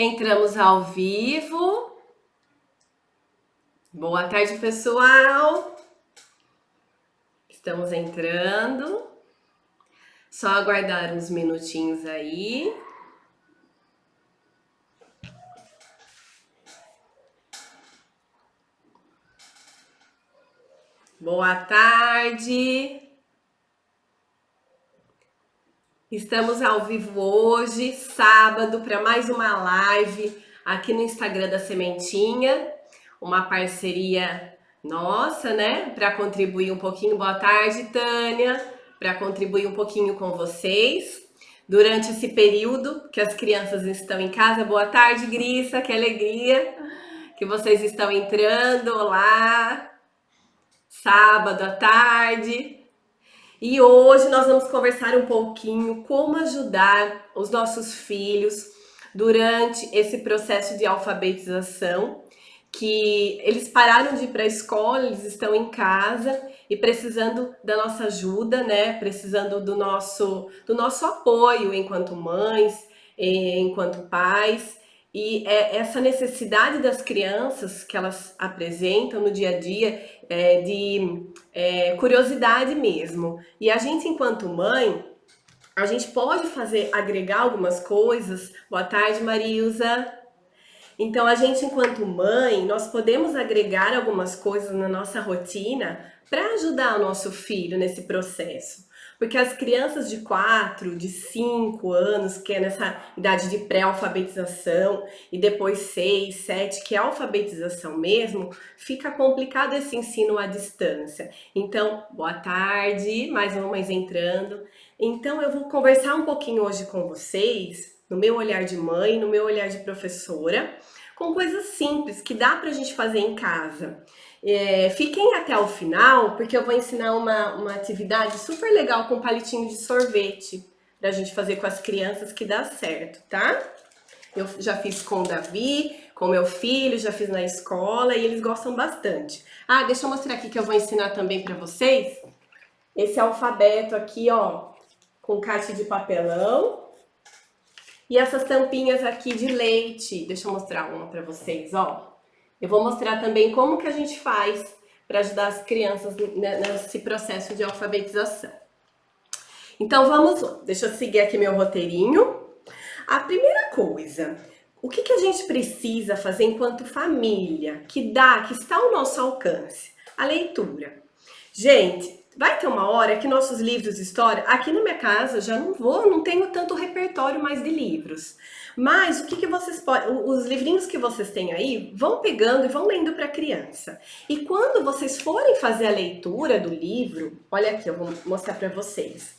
Entramos ao vivo. Boa tarde, pessoal. Estamos entrando. Só aguardar uns minutinhos aí. Boa tarde. Estamos ao vivo hoje, sábado, para mais uma live aqui no Instagram da Sementinha. Uma parceria nossa, né? Para contribuir um pouquinho. Boa tarde, Tânia. Para contribuir um pouquinho com vocês. Durante esse período que as crianças estão em casa. Boa tarde, Grissa. Que alegria que vocês estão entrando. Olá. Sábado à tarde. E hoje nós vamos conversar um pouquinho como ajudar os nossos filhos durante esse processo de alfabetização, que eles pararam de ir para a escola, eles estão em casa e precisando da nossa ajuda, né? Precisando do nosso apoio enquanto mães, enquanto pais. E essa necessidade das crianças que elas apresentam no dia a dia de curiosidade mesmo. E a gente, enquanto mãe, a gente pode agregar algumas coisas. Boa tarde, Marilza. Então, a gente, enquanto mãe, nós podemos agregar algumas coisas na nossa rotina para ajudar o nosso filho nesse processo. Porque as crianças de 4, de 5 anos, que é nessa idade de pré-alfabetização, e depois 6, 7, que é alfabetização mesmo, fica complicado esse ensino à distância. Então, boa tarde, mais uma mãe entrando. Então, eu vou conversar um pouquinho hoje com vocês, no meu olhar de mãe, no meu olhar de professora, com coisas simples que dá pra gente fazer em casa. Fiquem até o final, porque eu vou ensinar uma atividade super legal com palitinho de sorvete pra gente fazer com as crianças que dá certo, tá? Eu já fiz com o Davi, com meu filho, já fiz na escola e eles gostam bastante. Ah, deixa eu mostrar aqui que eu vou ensinar também pra vocês. Esse alfabeto aqui, ó, com caixa de papelão. E essas tampinhas aqui de leite, deixa eu mostrar uma para vocês, ó. Eu vou mostrar também como que a gente faz para ajudar as crianças nesse processo de alfabetização. Então vamos lá, deixa eu seguir aqui meu roteirinho. A primeira coisa, o que a gente precisa fazer enquanto família, que está ao nosso alcance? A leitura. Gente, vai ter uma hora que nossos livros de história, aqui na minha casa já não tenho tanto repertório mais de livros. Mas o que vocês podem, os livrinhos que vocês têm aí, vão pegando e vão lendo para a criança. E quando vocês forem fazer a leitura do livro, olha aqui, eu vou mostrar para vocês.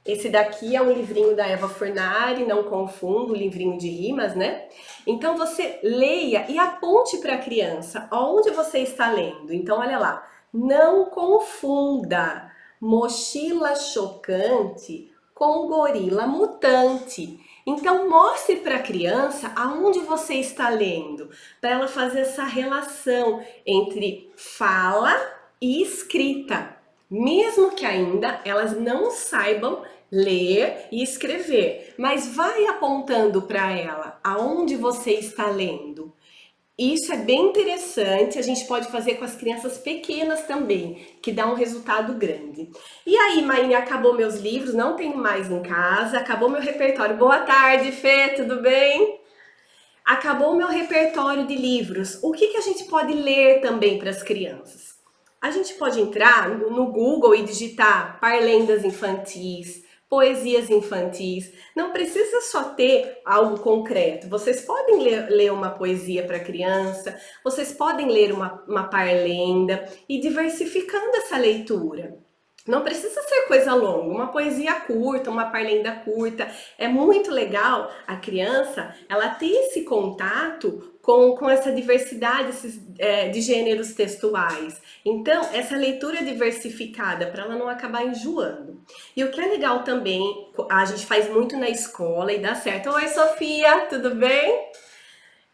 Esse daqui é um livrinho da Eva Fornari, não confunda, o livrinho de rimas, né? Então você leia e aponte para a criança onde você está lendo. Então olha lá. Não confunda mochila chocante com gorila mutante. Então mostre para a criança aonde você está lendo, para ela fazer essa relação entre fala e escrita, mesmo que ainda elas não saibam ler e escrever, mas vai apontando para ela aonde você está lendo. Isso é bem interessante, a gente pode fazer com as crianças pequenas também, que dá um resultado grande. E aí, Maíne, acabou meus livros, não tenho mais em casa, acabou meu repertório. Boa tarde, Fê, tudo bem? Acabou meu repertório de livros. O que a gente pode ler também para as crianças? A gente pode entrar no Google e digitar parlendas infantis, poesias infantis. Não precisa só ter algo concreto. Vocês podem ler uma poesia para criança, vocês podem ler uma parlenda e diversificando essa leitura. Não precisa ser coisa longa, uma poesia curta, uma parlenda curta. É muito legal a criança ela ter esse contato com essa diversidade de gêneros textuais. Então, essa leitura diversificada, para ela não acabar enjoando. E o que é legal também, a gente faz muito na escola e dá certo. Oi, Sofia, tudo bem?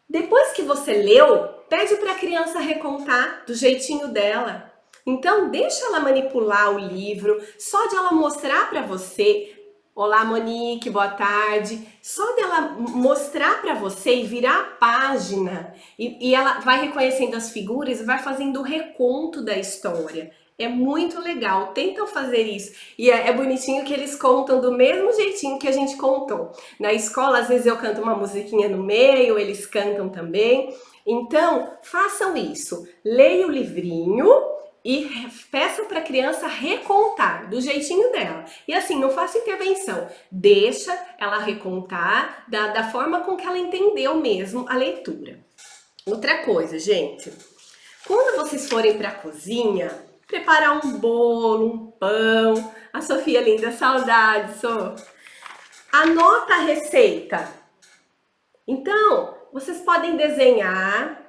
Depois que você leu, pede para a criança recontar do jeitinho dela. Então, deixa ela manipular o livro, só de ela mostrar para você Olá, Monique, boa tarde. Só dela mostrar para você e virar a página, e ela vai reconhecendo as figuras e vai fazendo o reconto da história. É muito legal, tentam fazer isso. E é bonitinho que eles contam do mesmo jeitinho que a gente contou. Na escola, às vezes eu canto uma musiquinha no meio, eles cantam também. Então, façam isso. Leia o livrinho e peça para a criança recontar do jeitinho dela. E assim, não faça intervenção, deixa ela recontar da forma com que ela entendeu mesmo a leitura. Outra coisa, gente, quando vocês forem para a cozinha, preparar um bolo, um pão, a Sofia linda, saudade, Sô. Anota a receita. Então, vocês podem desenhar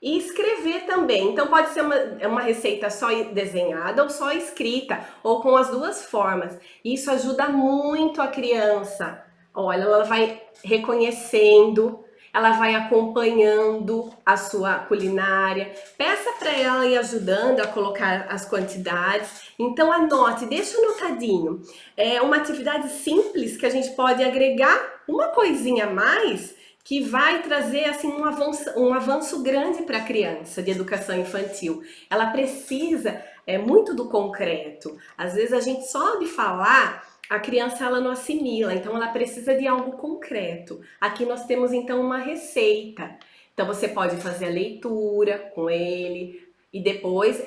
e escrever também. Então pode ser uma receita só desenhada ou só escrita, ou com as duas formas. Isso ajuda muito a criança. Olha, ela vai reconhecendo, ela vai acompanhando a sua culinária. Peça para ela ir ajudando a colocar as quantidades. Então anote, deixa anotadinho. É uma atividade simples que a gente pode agregar uma coisinha a mais que vai trazer assim um avanço grande para a criança de educação infantil. Ela precisa muito do concreto. Às vezes a gente só de falar, a criança ela não assimila, então ela precisa de algo concreto. Aqui nós temos então uma receita. Então você pode fazer a leitura com ele e depois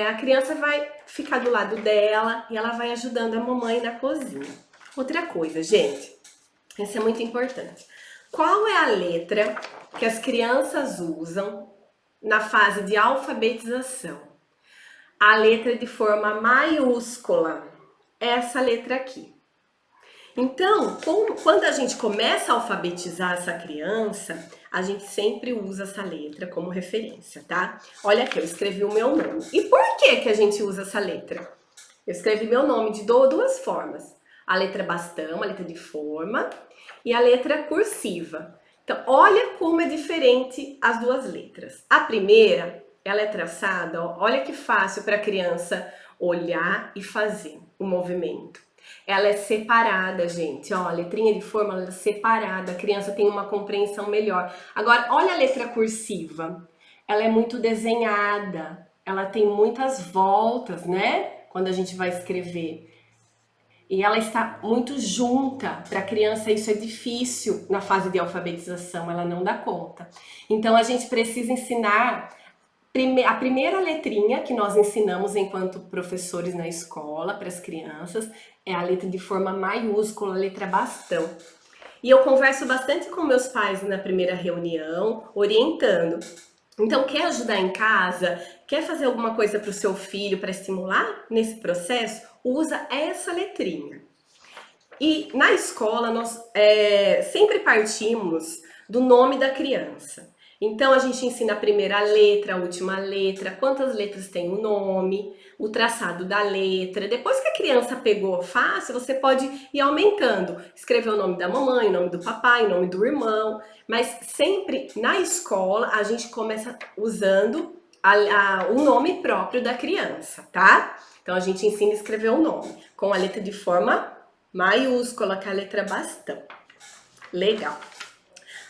a criança vai ficar do lado dela e ela vai ajudando a mamãe na cozinha. Outra coisa, gente, isso é muito importante. Qual é a letra que as crianças usam na fase de alfabetização? A letra de forma maiúscula, essa letra aqui. Então, quando a gente começa a alfabetizar essa criança, a gente sempre usa essa letra como referência, tá? Olha aqui, eu escrevi o meu nome. E por que a gente usa essa letra? Eu escrevi meu nome de duas formas. A letra bastão, a letra de forma, e a letra cursiva. Então, olha como é diferente as duas letras. A primeira, ela é traçada, ó, olha que fácil para a criança olhar e fazer o movimento. Ela é separada, gente, ó, a letrinha de forma ela é separada, a criança tem uma compreensão melhor. Agora, olha a letra cursiva, ela é muito desenhada, ela tem muitas voltas, né? Quando a gente vai escrever. E ela está muito junta. Para a criança isso é difícil na fase de alfabetização, ela não dá conta. Então a gente precisa ensinar a primeira letrinha que nós ensinamos enquanto professores na escola para as crianças é a letra de forma maiúscula, a letra bastão. E eu converso bastante com meus pais na primeira reunião, orientando. Então, quer ajudar em casa? Quer fazer alguma coisa para o seu filho para estimular nesse processo? Usa essa letrinha. E na escola nós sempre partimos do nome da criança. Então a gente ensina a primeira letra, a última letra, quantas letras tem o nome, o traçado da letra. Depois que a criança pegou fácil, você pode ir aumentando. Escrever o nome da mamãe, o nome do papai, o nome do irmão. Mas sempre na escola a gente começa usando o nome próprio da criança, tá? Então a gente ensina a escrever o nome com a letra de forma maiúscula, com a letra bastão. Legal.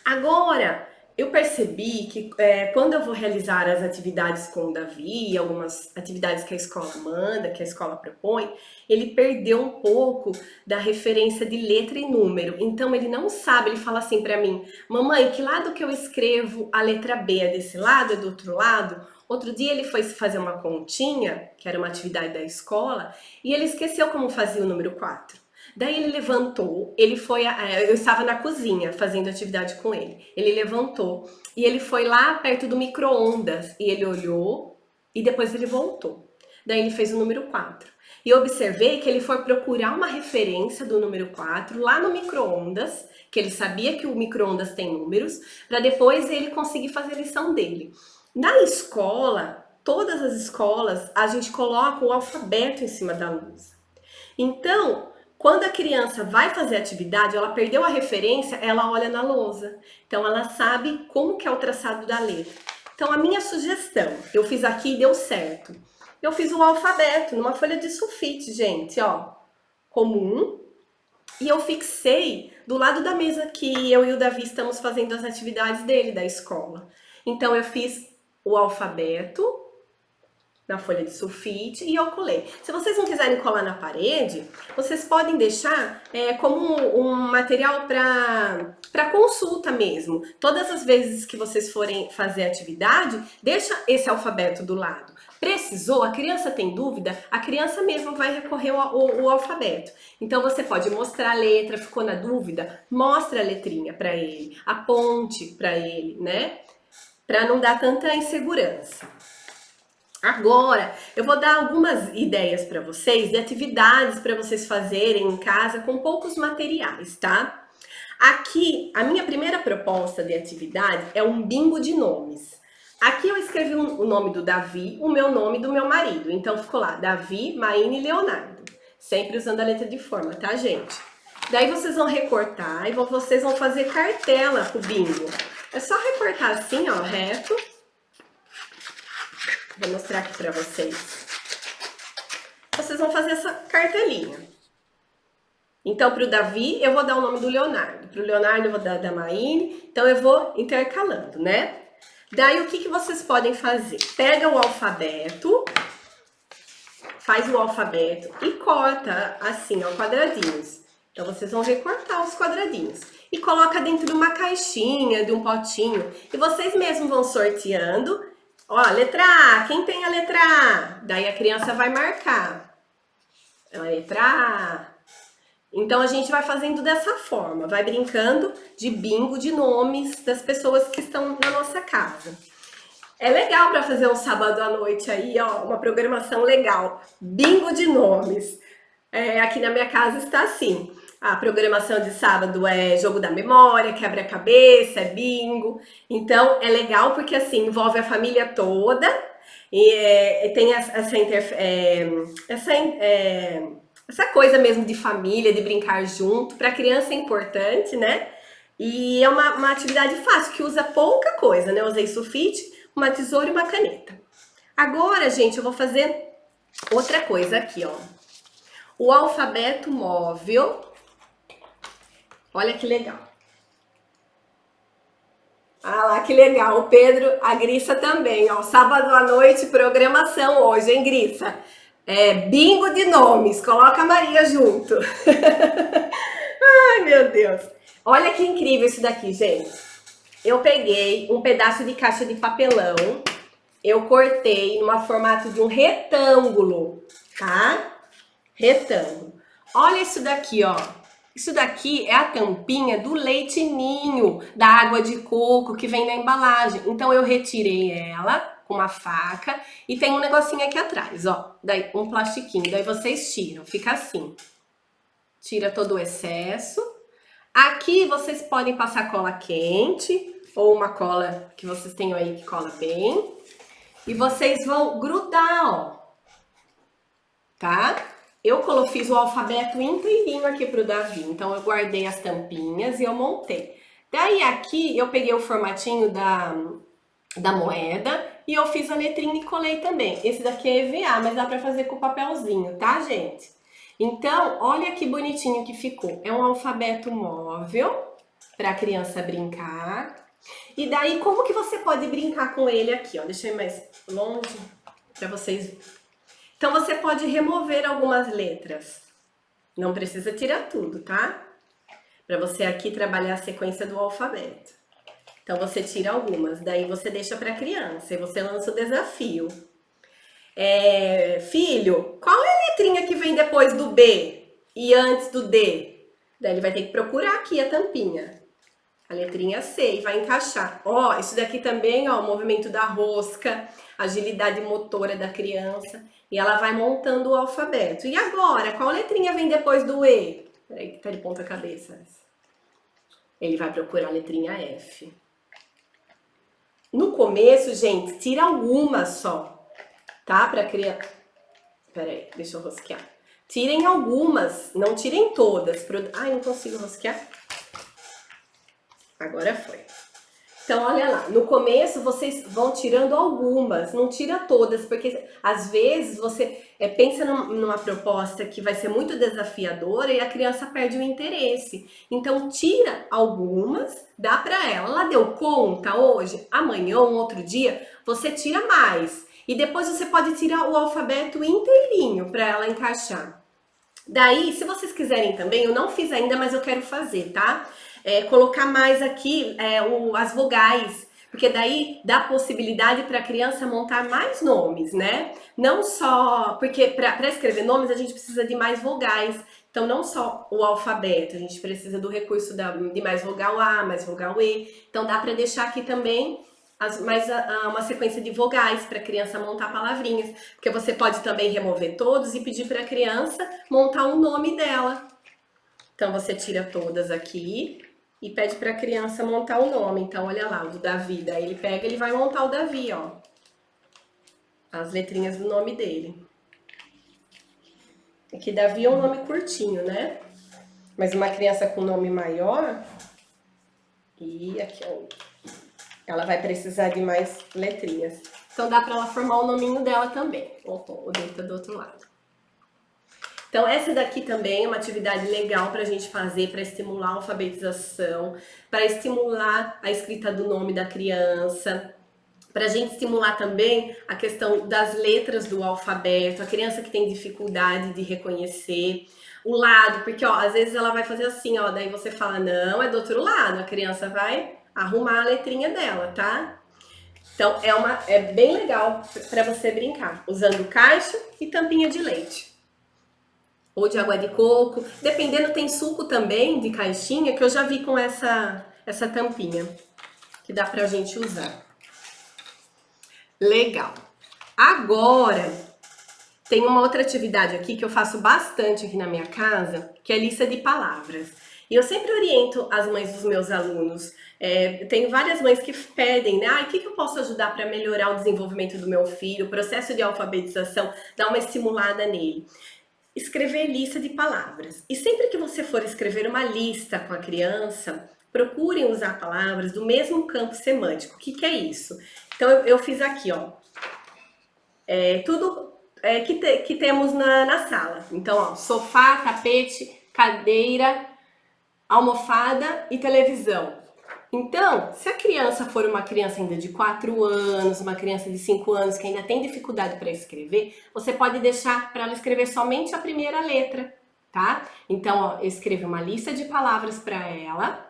Agora, eu percebi que quando eu vou realizar as atividades com o Davi, algumas atividades que a escola manda, que a escola propõe, ele perdeu um pouco da referência de letra e número. Então ele não sabe, ele fala assim pra mim: mamãe, que lado que eu escrevo a letra B? É desse lado? É do outro lado? Outro dia ele foi fazer uma continha, que era uma atividade da escola, e ele esqueceu como fazia o número 4. Daí ele levantou, eu estava na cozinha fazendo atividade com ele. Ele levantou e ele foi lá perto do micro-ondas e ele olhou e depois ele voltou. Daí ele fez o número 4. E eu observei que ele foi procurar uma referência do número 4 lá no micro-ondas, que ele sabia que o micro-ondas tem números, para depois ele conseguir fazer a lição dele. Na escola, todas as escolas, a gente coloca o alfabeto em cima da lousa. Então, quando a criança vai fazer a atividade, ela perdeu a referência, ela olha na lousa. Então, ela sabe como que é o traçado da letra. Então, a minha sugestão, eu fiz aqui e deu certo. Eu fiz o alfabeto numa folha de sulfite, gente, ó. Comum. E eu fixei do lado da mesa que eu e o Davi estamos fazendo as atividades dele, da escola. Então eu fiz o alfabeto na folha de sulfite e eu colei. Se vocês não quiserem colar na parede, vocês podem deixar como um material para consulta mesmo. Todas as vezes que vocês forem fazer atividade, deixa esse alfabeto do lado. Precisou, a criança tem dúvida, a criança mesmo vai recorrer ao alfabeto. Então você pode mostrar a letra, ficou na dúvida? Mostra a letrinha para ele, aponte para ele, né? Para não dar tanta insegurança. Agora, eu vou dar algumas ideias para vocês de atividades para vocês fazerem em casa com poucos materiais, tá? Aqui, a minha primeira proposta de atividade é um bingo de nomes. Aqui eu escrevi o nome do Davi, o meu nome e do meu marido. Então ficou lá, Davi, Maíne e Leonardo. Sempre usando a letra de forma, tá, gente? Daí vocês vão recortar e vocês vão fazer cartela pro bingo. É só recortar assim, ó, reto. Vou mostrar aqui pra vocês. Vocês vão fazer essa cartelinha. Então, pro Davi, eu vou dar o nome do Leonardo. Pro Leonardo, eu vou dar da Maíne. Então, eu vou intercalando, né? Daí, o que vocês podem fazer? Pega o alfabeto, faz o alfabeto e corta assim, ó, quadradinhos. Então, vocês vão recortar os quadradinhos. E coloca dentro de uma caixinha, de um potinho. E vocês mesmos vão sorteando. Ó, letra A, quem tem a letra A? Daí a criança vai marcar. A letra A. Então a gente vai fazendo dessa forma, vai brincando de bingo de nomes das pessoas que estão na nossa casa. É legal para fazer um sábado à noite aí, ó, uma programação legal. Bingo de nomes. Aqui na minha casa está assim. A programação de sábado é jogo da memória, quebra-cabeça, é bingo. Então é legal porque assim envolve a família toda e tem essa coisa mesmo de família, de brincar junto. Para criança é importante, né? E é uma atividade fácil que usa pouca coisa, né? Eu usei sulfite, uma tesoura e uma caneta. Agora, gente, eu vou fazer outra coisa aqui, ó. O alfabeto móvel. Olha que legal. Ah lá, que legal. O Pedro, a Grissa também, ó. Sábado à noite, programação hoje, hein, Grissa? Bingo de nomes. Coloca a Maria junto. Ai, meu Deus. Olha que incrível isso daqui, gente. Eu peguei um pedaço de caixa de papelão. Eu cortei no formato de um retângulo, tá? Retângulo. Olha isso daqui, ó. Isso daqui é a tampinha do leite ninho, da água de coco que vem na embalagem. Então eu retirei ela com uma faca e tem um negocinho aqui atrás, ó. Daí um plastiquinho, daí vocês tiram, fica assim. Tira todo o excesso. Aqui vocês podem passar cola quente ou uma cola que vocês tenham aí que cola bem. E vocês vão grudar, ó. Tá? Eu fiz o alfabeto inteirinho aqui pro Davi, então eu guardei as tampinhas e eu montei. Daí aqui eu peguei o formatinho da moeda e eu fiz a letrinha e colei também. Esse daqui é EVA, mas dá pra fazer com papelzinho, tá, gente? Então, olha que bonitinho que ficou. É um alfabeto móvel pra criança brincar. E daí, como que você pode brincar com ele aqui, ó? Deixa eu ir mais longe pra vocês verem. Então, você pode remover algumas letras. Não precisa tirar tudo, tá? Para você aqui trabalhar a sequência do alfabeto. Então, você tira algumas. Daí, você deixa para a criança. E você lança o desafio. Filho, qual é a letrinha que vem depois do B e antes do D? Daí, ele vai ter que procurar aqui a tampinha. A letrinha C e vai encaixar. Ó, isso daqui também, ó, o movimento da rosca, agilidade motora da criança. E ela vai montando o alfabeto. E agora, qual letrinha vem depois do E? Peraí, que tá de ponta cabeça. Ele vai procurar a letrinha F. No começo, gente, tira algumas só, tá? Pra criar... Peraí, deixa eu rosquear. Tirem algumas, não tirem todas. Ai, não consigo rosquear. Agora foi. Então, olha lá, no começo vocês vão tirando algumas, não tira todas, porque às vezes pensa numa proposta que vai ser muito desafiadora e a criança perde o interesse. Então, tira algumas, dá para ela. Ela deu conta hoje, amanhã ou um outro dia, você tira mais. E depois você pode tirar o alfabeto inteirinho para ela encaixar. Daí, se vocês quiserem também, eu não fiz ainda, mas eu quero fazer, tá? Colocar mais aqui as vogais, porque daí dá possibilidade para a criança montar mais nomes, né? Não só, porque para escrever nomes a gente precisa de mais vogais. Então, não só o alfabeto, a gente precisa do recurso de mais vogal A, mais vogal E. Então, dá para deixar aqui também uma sequência de vogais para a criança montar palavrinhas, porque você pode também remover todos e pedir para a criança montar um nome dela. Então você tira todas aqui e pede para a criança montar o nome. Então olha lá, o do Davi, daí ele pega, ele vai montar o Davi, ó. As letrinhas do nome dele. Aqui Davi é um nome curtinho, né? Mas uma criança com nome maior, e aqui ó, ela vai precisar de mais letrinhas. Então dá para ela formar o nominho dela também. O dele tá do outro lado. Então essa daqui também é uma atividade legal para a gente fazer, para estimular a alfabetização, para estimular a escrita do nome da criança, para a gente estimular também a questão das letras do alfabeto, a criança que tem dificuldade de reconhecer o lado, porque ó, às vezes ela vai fazer assim, ó, daí você fala, não, é do outro lado, a criança vai arrumar a letrinha dela, tá? Então é bem legal para você brincar, usando caixa e tampinha de leite. Ou de água de coco, dependendo, tem suco também de caixinha, que eu já vi com essa tampinha, que dá pra gente usar. Legal. Agora, tem uma outra atividade aqui que eu faço bastante aqui na minha casa, que é lista de palavras. E eu sempre oriento as mães dos meus alunos. Tenho várias mães que pedem, né? O que eu posso ajudar para melhorar o desenvolvimento do meu filho, o processo de alfabetização, dar uma estimulada nele. Escrever lista de palavras. E sempre que você for escrever uma lista com a criança, procurem usar palavras do mesmo campo semântico. O que é isso? Então eu fiz aqui, ó. Tudo que temos na sala. Então, ó, sofá, tapete, cadeira, almofada e televisão. Então, se a criança for uma criança ainda de 4 anos, uma criança de 5 anos que ainda tem dificuldade para escrever, você pode deixar para ela escrever somente a primeira letra, tá? Então, ó, eu escrevi uma lista de palavras para ela,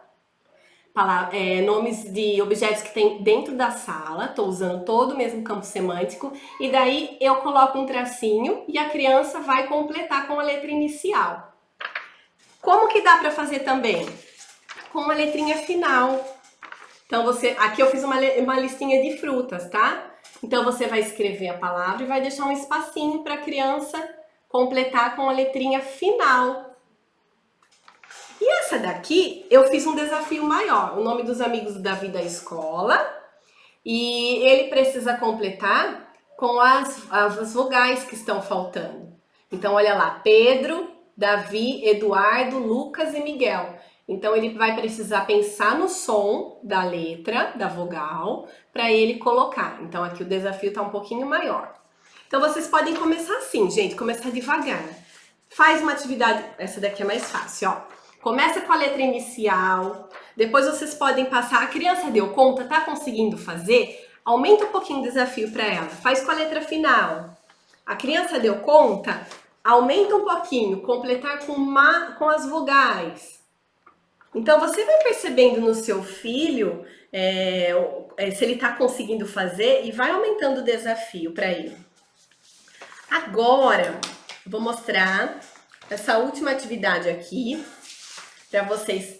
nomes de objetos que tem dentro da sala, tô usando todo o mesmo campo semântico, e daí eu coloco um tracinho e a criança vai completar com a letra inicial. Como que dá para fazer também? Com uma letrinha final. Então aqui eu fiz uma listinha de frutas, tá? Então você vai escrever a palavra e vai deixar um espacinho para a criança completar com a letrinha final. E essa daqui eu fiz um desafio maior, o nome dos amigos do Davi da escola, e ele precisa completar com as vogais que estão faltando. Então olha lá, Pedro, Davi, Eduardo, Lucas e Miguel. Então ele vai precisar pensar no som da letra, da vogal, para ele colocar. Então aqui o desafio está um pouquinho maior. Então vocês podem começar assim, gente, começar devagar. Faz uma atividade, essa daqui é mais fácil, ó. Começa com a letra inicial, depois vocês podem passar, a criança deu conta, tá conseguindo fazer? Aumenta um pouquinho o desafio para ela, faz com a letra final. A criança deu conta? Aumenta um pouquinho, completar com as vogais. Então, você vai percebendo no seu filho se ele está conseguindo fazer e vai aumentando o desafio para ele. Agora, vou mostrar essa última atividade aqui para vocês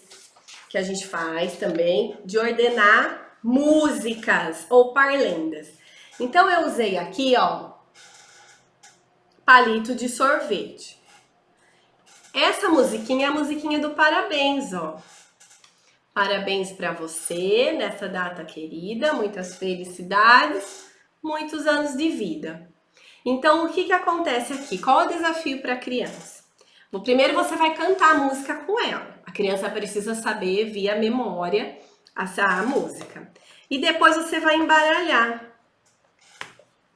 que a gente faz também, de ordenar músicas ou parlendas. Então, eu usei aqui, ó, palito de sorvete. Essa musiquinha é a musiquinha do parabéns, ó. Parabéns para você nessa data querida, muitas felicidades, muitos anos de vida. Então, o que acontece aqui? Qual é o desafio para a criança? Primeiro você vai cantar a música com ela. A criança precisa saber via memória a música. E depois você vai embaralhar.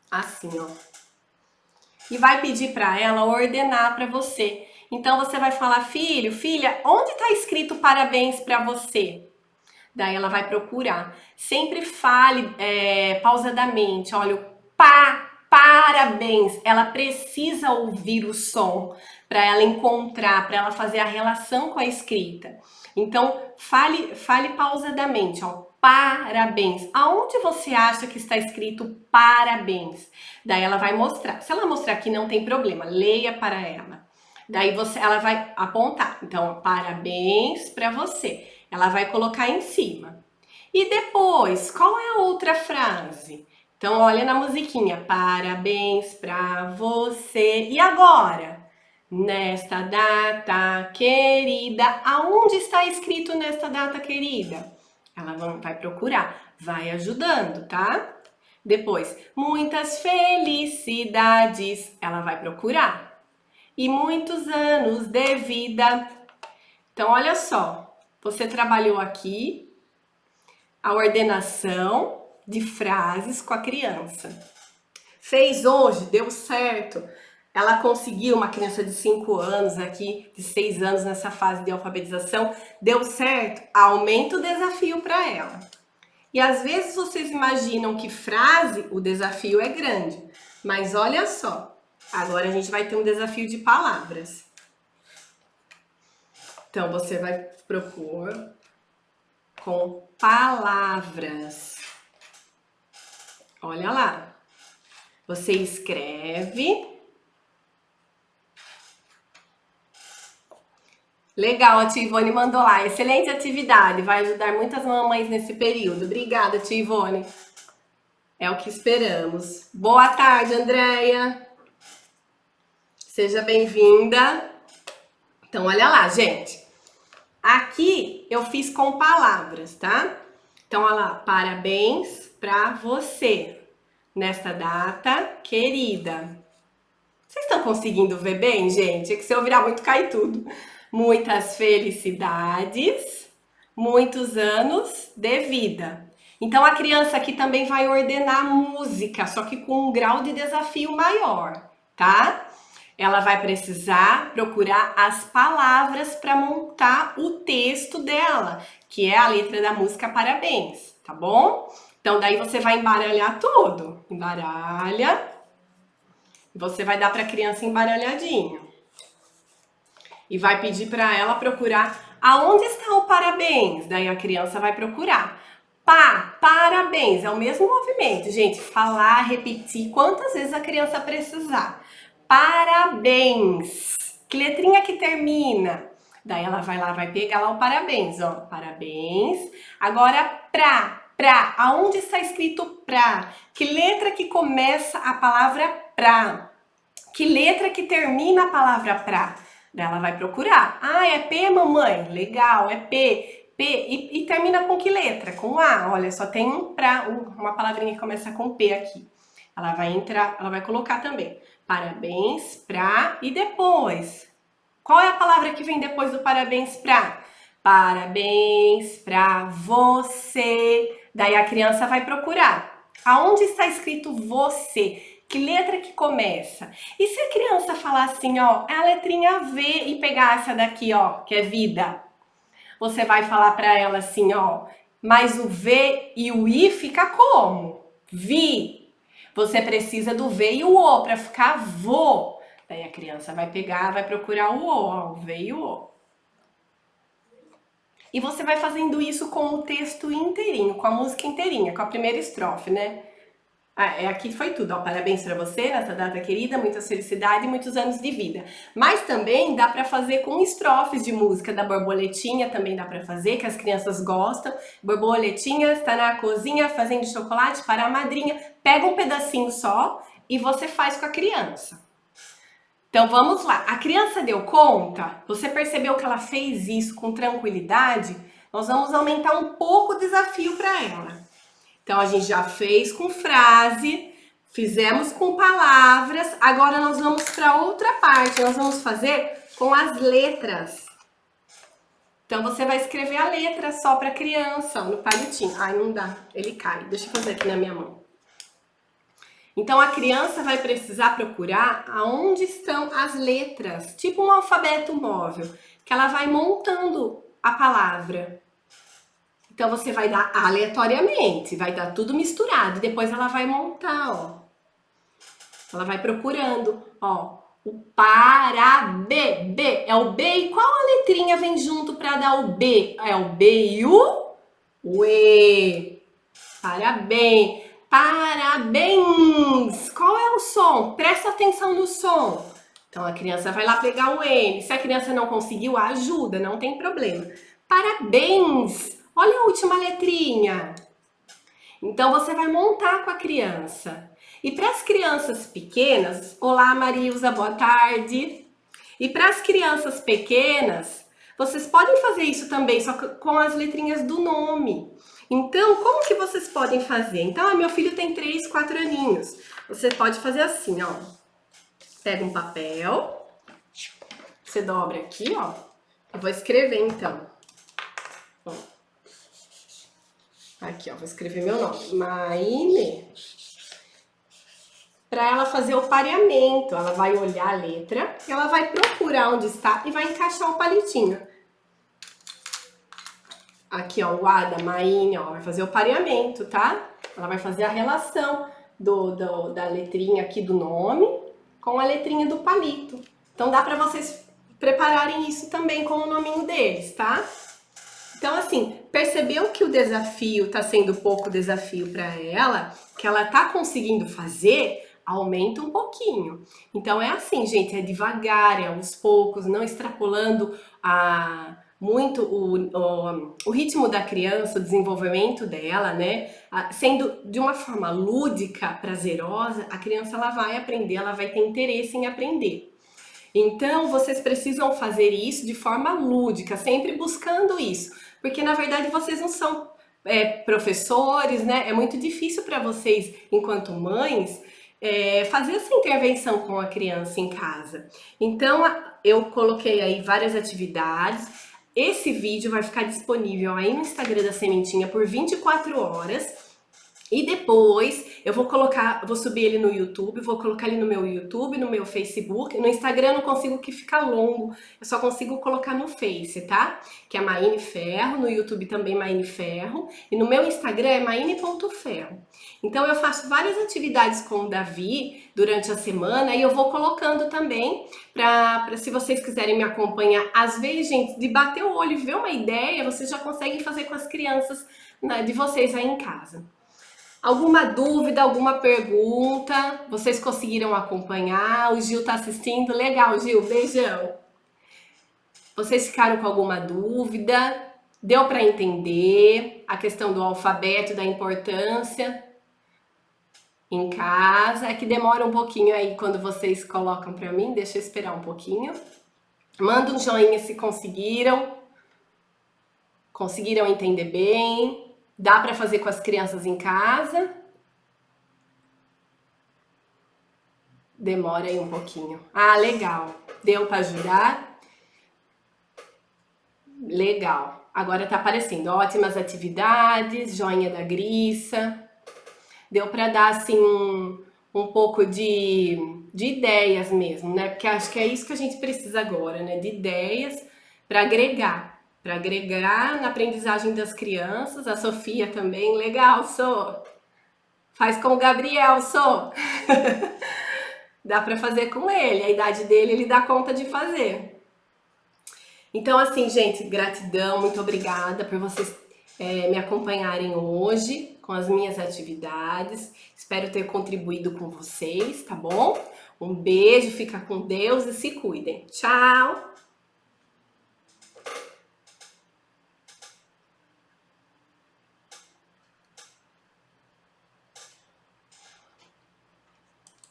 Assim, ó. e vai pedir para ela ordenar para você. Então você vai falar, filho, filha, onde está escrito parabéns para você? Daí ela vai procurar. Sempre fale pausadamente. Olha, o parabéns. Ela precisa ouvir o som para ela encontrar, para ela fazer a relação com a escrita. Então, fale pausadamente. Ó, parabéns. Aonde você acha que está escrito parabéns? Daí ela vai mostrar. Se ela mostrar aqui, não tem problema. Leia para ela. Daí ela vai apontar. Então, parabéns para você. Ela vai colocar em cima. E depois, qual é a outra frase? Então, olha na musiquinha. Parabéns para você. E agora? Nesta data querida. Aonde está escrito nesta data querida? Ela vai procurar. Vai ajudando, tá? Depois, muitas felicidades. Ela vai procurar. E muitos anos de vida. Então, olha só. Você trabalhou aqui a ordenação de frases com a criança. Fez hoje, deu certo. Ela conseguiu, uma criança de 5 anos aqui, de 6 anos nessa fase de alfabetização, deu certo, aumenta o desafio para ela. E às vezes vocês imaginam que frase, o desafio é grande, mas olha só, agora a gente vai ter um desafio de palavras. Então você vai propor com palavras. Olha lá. Você escreve. Legal, a tia Ivone mandou lá. Excelente atividade. Vai ajudar muitas mamães nesse período. Obrigada, tia Ivone. É o que esperamos. Boa tarde, Andréia. Seja bem-vinda. Então, olha lá, gente. Aqui eu fiz com palavras, tá? Então, olha lá. Parabéns pra você nesta data querida. Vocês estão conseguindo ver bem, gente? É que se eu virar muito, cai tudo. Muitas felicidades, muitos anos de vida. Então, a criança aqui também vai ordenar música, só que com um grau de desafio maior, tá? Ela vai precisar procurar as palavras para montar o texto dela, que é a letra da música Parabéns, tá bom? Então, daí você vai embaralhar tudo. Embaralha. Você vai dar para a criança embaralhadinho. E vai pedir para ela procurar aonde está o parabéns. Daí a criança vai procurar. Parabéns. É o mesmo movimento, gente. Falar, repetir quantas vezes a criança precisar. Parabéns. Que letrinha que termina? Daí ela vai lá, vai pegar lá o parabéns, ó. Parabéns. Agora, pra. Aonde está escrito pra? Que letra que começa a palavra pra? Que letra que termina a palavra pra? Daí ela vai procurar. Ah, é P, mamãe? Legal, é P. P. E termina com que letra? Com A. Olha, só tem uma palavrinha que começa com P aqui. Ela vai entrar, ela vai colocar também. Parabéns pra. E depois? Qual é a palavra que vem depois do parabéns pra? Parabéns pra você. Daí a criança vai procurar. Aonde está escrito você? Que letra que começa? E se a criança falar assim, ó, é a letrinha V e pegar essa daqui, ó, que é vida? Você vai falar para ela assim, ó, mas o V e o I fica como? Vi. Você precisa do V e o O para ficar vô. Daí a criança vai pegar, vai procurar o O, ó, o V e o O. E você vai fazendo isso com o texto inteirinho, com a música inteirinha, com a primeira estrofe, né? Aqui foi tudo, ó. Parabéns para você nessa data querida, muita felicidade e muitos anos de vida. Mas também dá para fazer com estrofes de música da borboletinha, também dá para fazer, que as crianças gostam. Borboletinha está na cozinha fazendo chocolate para a madrinha. Pega um pedacinho só e você faz com a criança. Então vamos lá. A criança deu conta? Você percebeu que ela fez isso com tranquilidade? Nós vamos aumentar um pouco o desafio para ela. Então, a gente já fez com frase, fizemos com palavras, agora nós vamos para outra parte, nós vamos fazer com as letras. Então, você vai escrever a letra só para criança, ó, no palitinho. Ai, não dá, ele cai. Deixa eu fazer aqui na minha mão. Então a criança vai precisar procurar aonde estão as letras, tipo um alfabeto móvel, que ela vai montando a palavra. Então você vai dar aleatoriamente, vai dar tudo misturado, e depois ela vai montar, ó. Ela vai procurando, ó. O B, é o B e qual a letrinha vem junto para dar o B? É o B e o E. Parabéns. Parabéns! Qual é o som? Presta atenção no som. Então a criança vai lá pegar o N. Se a criança não conseguiu, ajuda, não tem problema. Parabéns! Olha a última letrinha. Então você vai montar com a criança. E para as crianças pequenas, olá Marilza, boa tarde. E para as crianças pequenas, vocês podem fazer isso também, só que com as letrinhas do nome. Então, como que vocês podem fazer? Então, meu filho tem 3, 4 aninhos. Você pode fazer assim, ó. Pega um papel, você dobra aqui, ó. Eu vou escrever, então. Ó. Aqui, ó, vou escrever meu nome. Maine. Para ela fazer o pareamento, ela vai olhar a letra, ela vai procurar onde está e vai encaixar o palitinho. Aqui, ó, o A da Maine, ó, vai fazer o pareamento, tá? Ela vai fazer a relação da letrinha aqui do nome com a letrinha do palito. Então dá para vocês prepararem isso também com o nominho deles, tá? Então, assim, percebeu que o desafio tá sendo pouco desafio para ela, que ela tá conseguindo fazer, aumenta um pouquinho. Então é assim, gente, é devagar, é aos poucos, não extrapolando muito o ritmo da criança, o desenvolvimento dela, né? Sendo de uma forma lúdica, prazerosa, a criança ela vai aprender, ela vai ter interesse em aprender. Então, vocês precisam fazer isso de forma lúdica, sempre buscando isso, porque na verdade vocês não são professores, né? É muito difícil para vocês, enquanto mães, fazer essa intervenção com a criança em casa. Então, eu coloquei aí várias atividades. Esse vídeo vai ficar disponível aí no Instagram da Sementinha por 24 horas. E depois eu vou subir ele no YouTube, vou colocar ele no meu YouTube, no meu Facebook. No Instagram eu não consigo que fica longo, eu só consigo colocar no Face, tá? Que é Maine Ferro, no YouTube também Maine Ferro. E no meu Instagram é maine.ferro. Então eu faço várias atividades com o Davi durante a semana e eu vou colocando também para se vocês quiserem me acompanhar. Às vezes, gente, de bater o olho e ver uma ideia, vocês já conseguem fazer com as crianças, né, de vocês aí em casa. Alguma dúvida, alguma pergunta? Vocês conseguiram acompanhar? O Gil tá assistindo? Legal, Gil, beijão. Vocês ficaram com alguma dúvida? Deu para entender a questão do alfabeto, da importância em casa? É que demora um pouquinho aí quando vocês colocam para mim, deixa eu esperar um pouquinho. Manda um joinha se conseguiram. Conseguiram entender bem? Dá para fazer com as crianças em casa? Demora aí um pouquinho. Ah, legal. Deu para ajudar? Legal. Agora tá aparecendo. Ótimas atividades, joinha da Grissa. Deu para dar assim um pouco de ideias mesmo, né? Porque acho que é isso que a gente precisa agora, né? De ideias para agregar na aprendizagem das crianças. A Sofia também, legal, Sô. Faz com o Gabriel, Sô. Dá para fazer com ele, a idade dele ele dá conta de fazer. Então, assim, gente, gratidão, muito obrigada por vocês me acompanharem hoje com as minhas atividades. Espero ter contribuído com vocês, tá bom? Um beijo, fica com Deus e se cuidem. Tchau!